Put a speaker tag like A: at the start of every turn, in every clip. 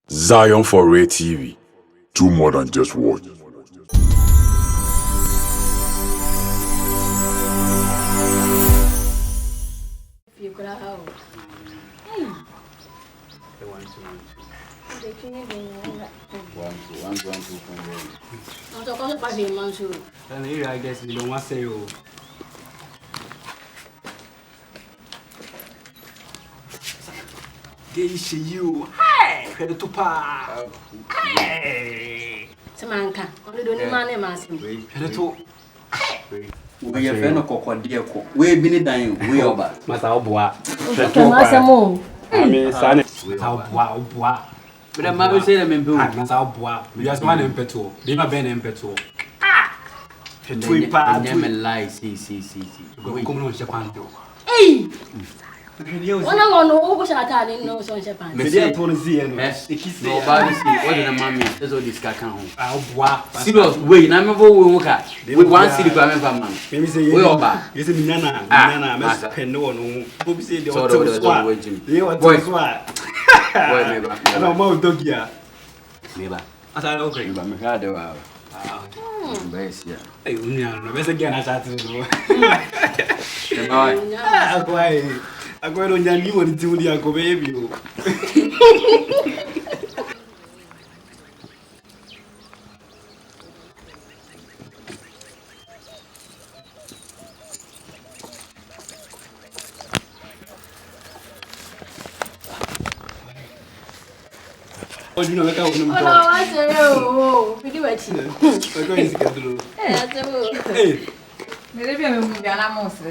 A: Zion4real TV. Do more than just watch.
B: You could have helped. Hey. One, two. I'm talking about him, man.
C: And here, I guess you don't want to say, oh. Gay you. Hey, head to pa. Hey.
B: Samantha, only don't man mask him.
C: Head to.
D: We are friend of Cocodia. We been dying. We are back.
C: Masaoboa.
B: Masamo.
C: I mean, son. Masaoboa.
D: But I'm not saying I'm in
C: Masaoboa. We just want impetu. They ma ben impetu.
D: We lie. See.
C: We come on Japan.
B: Hey. One no go shata ni no so Japan.
C: Me dey to see no.
D: Nobody see. What the mommy? That's all this car can hold.
C: Aboa.
D: Serious. Wait, na me for we work. We want see the government man.
C: Me say we oba. You say minyana, me pen no no. Go be say the hotel swat. They want to swat.
D: Boy, me ba.
C: No more dogia.
D: Me ba.
C: Asa okay.
D: Me ba me ka de wa. Best yeah.
C: Hey, unya no. Be say get na chat no. Agora não já liu de um dia com baby. Hoje não vai cair o nome.
B: Não, vai ser eu. Pediu a ti.
C: Vai cair esse cabelo. Ei.
E: Me devia me mudar na monstra.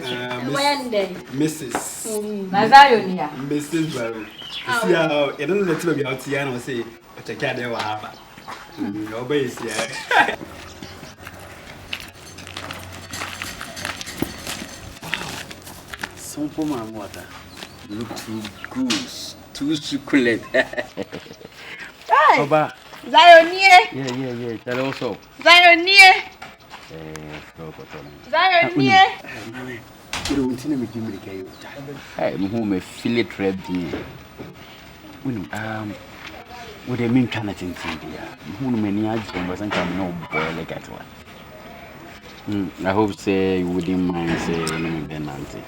C: Mrs.
E: Na Zion ya.
C: Mrs. Barrow. See how you don't let me out here and say, "But I can't do what." Nobody is here.
D: Some for my water. Look too good, too succulent.
E: Oba. Zion here.
D: Yeah. Tell also.
E: Zion here. Zion here.
D: You don't think me give me the kayo. Hey, me home feel it red here. What do you mean kind of thing here? Who many ads wasn't coming no boy like that one. I hope say you wouldn't mind saying then auntie.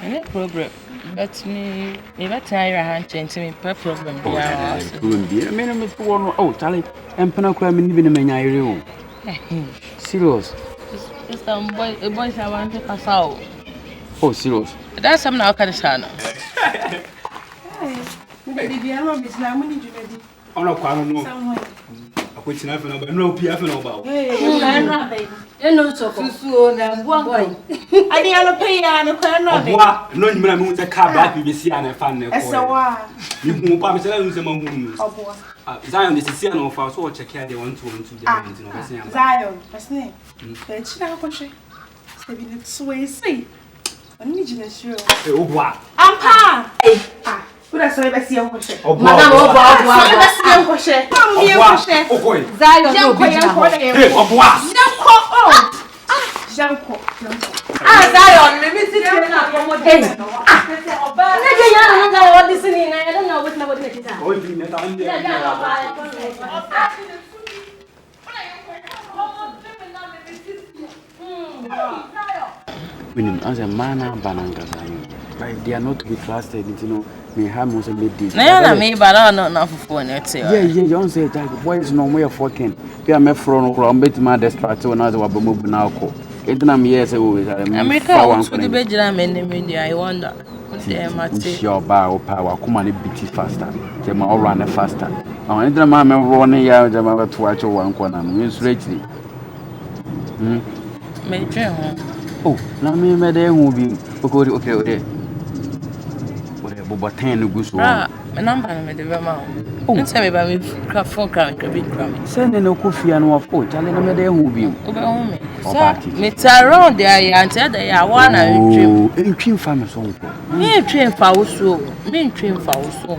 E: No problem. But me tell your hand change me per problem.
D: Yeah, couldn't be. I mean, I'm one. Oh, Charlie, and Penacram even in a area. Serious.
E: It's some boys I want to pass out.
D: Oh, serious.
E: That's something I can say.
C: Oh no, I don't know. I quit enough and no PF and about.
B: You know so so na boy.
E: I didn't pay and a
C: No, you mean to car back you see and a fan. You move up Zion, this is here no for so check here they want to
F: Zion, what's name? Let's not push it. Say, I need you to show.
C: Oh, what?
F: I'm pa. Who does I see your question?
B: Madam
F: Zion, let me see you now.
B: I don't know what nobody is.
D: As a man, like they are not to be trusted, you know. Me have most of this.
E: No, me, but I don't know for it.
D: Yeah, you don't say that. Boy is no way of working. We are my front from bet my distract when I was about move now. It's not me, yes, always.
E: America wants to be Benjamin in the media. I wonder.
D: Your bar power, come on, it beat faster. They all run faster. I want to my running out to watch one corner. Means lately. Oh, now me, my day won't be okay. But 10 goose.
E: My number made the Vermont. Don't tell me about me, phone crank, a big cram.
D: Send no coffee and of course, telling them they will be
E: over home. It's around there, and tell they are one and
D: dream. Train farm song.
E: Me train for so, me train for so.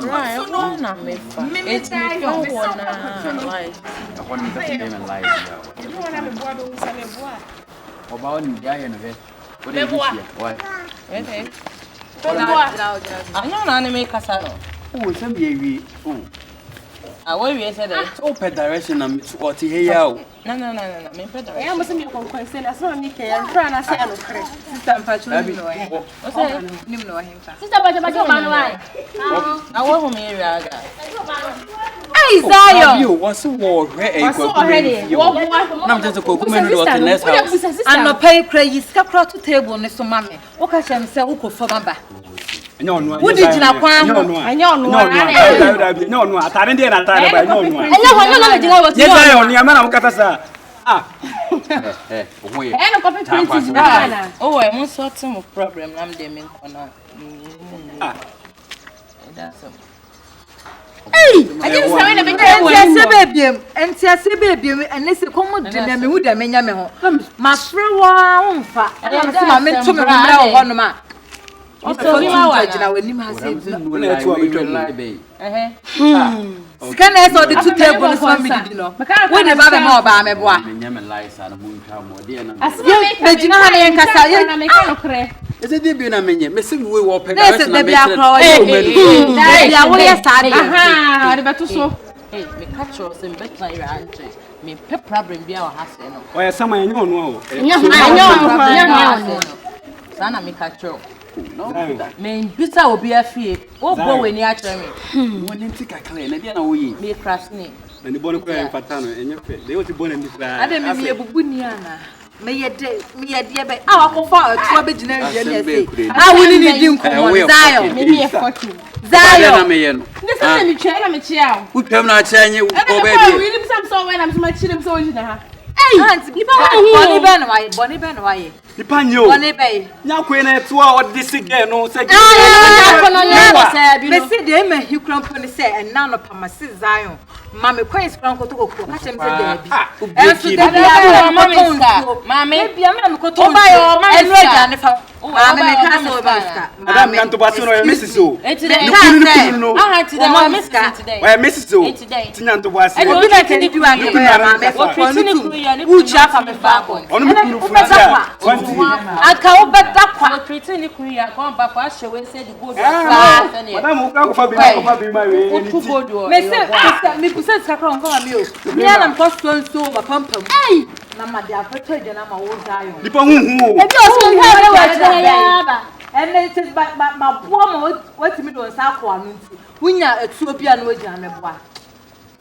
E: Right, it's my one. I want to be in life. You don't have a board who's a boy. About the giant of it. What? Okay. Anya na na make kasa no.
D: Oh, some ye oh.
E: I we say that.
D: Open direction am what here yaw.
E: No. Me pay direction.
F: I must be concerned as long as you can try and say no correct.
E: Sister Mpachu ni no he. O say nim no he fa.
B: Sister Bajo man why?
E: I want home area ga.
F: Hey Zion.
D: You was war where e
F: go.
D: Na mtete ko kuma no what next house.
F: And no pay crazy scrap to table ne so mame. O ka chem say wo ko fo ba. Wo di jina kwan ho. Anya onu.
C: Anya onu atare ndi na atare ba anya onu.
B: Anya ho na jina wo.
C: Yes I onu ama na mo kata sa.
D: Ohoye.
B: No copy print na.
E: Oh, I want sort some problem na me me kona. That's all.
F: Hey, I didn't say na me entiase baby ene se komo de me hu de menya me ho. Ma frɛ wa wonfa. Ma me to me mra wo no ma.
E: So we ma wa
F: jina wani ma se.
D: Na tu abetwa be.
F: Sika na so the two tables so me didi no. We ne ba be ma oba me boa.
D: Menya me lies and mo ntwa mo de na.
F: Me jina ha na yen kasa ye
B: na me ka kre.
D: Ese de bi na menye me se we wo pe
F: na se de bi akra ya wo ye sare
B: Aha, de beto so.
E: Me catch us in better area ante. Me pe problem bia o ha se no.
C: O ya sama anya onu o.
B: Anya.
E: Sana me catch you. No. Me bisa obi afie. Wo bo we ni a kire me.
D: Woni ntika kale na dia na wo yi.
E: Me crash ni.
C: Na ni bonu ko ya mfata no enye fe. De o ti bonu ndi kra.
F: Ade me me ebubu ni ana. Me ye de be akofa atu abegina wie na se. Woni ni di nkomo Zion.
B: Me me 40.
F: Zion
D: na me ye no.
B: Ni sa me twa na me chia.
D: Utwam na acha nye ko ba bi.
B: We nim sam so when am so ma chire so ojina ha.
F: Aunt, boni be no waye.
C: Nipa nyo.
F: Boni be.
C: Nya ko na etu a odi sige no se.
F: Me se de me hikran poni se enna no pama se Zion. Ma me coins kran ko to ko ka chem se de bi. Enso de bia
E: mama
F: bia me ko to o ba yo ma enu aja ne fa. Ma me ka so ba ska.
C: Madam nanto ba so no Mrs. O.
E: Aha ti de ma miska today.
C: Why Mrs. O. Ti nanto ba so.
F: Obi na tedi du an ma me ko nu ucha fa me fa ko.
C: Onu mi kunu fu na.
F: Aka wo beta kwa.
E: Treating ni kunu ya kwa ba kwa hwe we say the go do.
C: Madam o ka ko fa bi ma we.
E: Otu bodo.
F: Me se me pusa ska kwa nko ma me o. Me na mko so ba pampam. Na ma dia feto je na ma wo Zion.
C: Nipa hu o.
F: Ebi o so ha de wa je ya ba. And it is ma boa ma what me do sa kwa no nti. Wunya Ethiopia no agina me boa.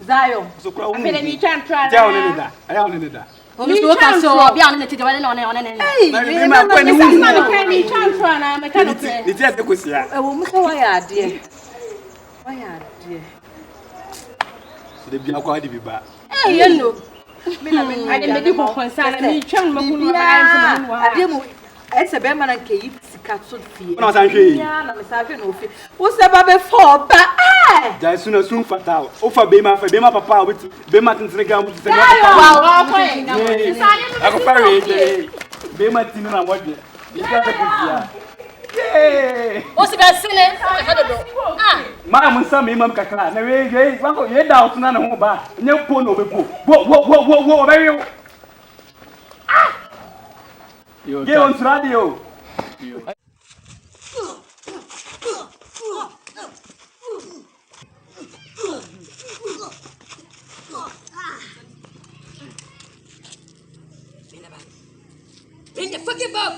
F: Zion.
C: So kwa hu.
B: Me ni twa twa.
C: Ja one ni da. Aya one ni da.
B: Mi so ka so bia on ne tije wale no ne.
C: Me ma kwa ni hu.
B: Ma me mi twa twa na me ka no pre.
C: Ni ti ate ko sia.
F: E wo mu so wa ya ade. Wa ya ade.
C: So de bia kwa di bi ba.
B: Ye no.
F: Me na me
B: Ade me di ko konsa na mi twa ma kunu ba nti ma.
F: Ade mu ese be ma na nke yi sika so fie.
C: Na san hwe.
F: Ya na me sa hwe no fie. Wo se ba be for ba.
C: Ja suna sun fata. O fa be ma papa o ti. Be ma tintre ga mu ti se.
B: Wow, ko yin.
C: Ako pa we. Be ma tin na wo de. Ika ta ku sia.
B: O si ba sine ha dodo.
C: Ma mun sa me mam kakra na we wa ko ye da otuna na ho ba. Nye po na obepo. Wo ba wi. Get on radio.
B: Bring the fucking boat.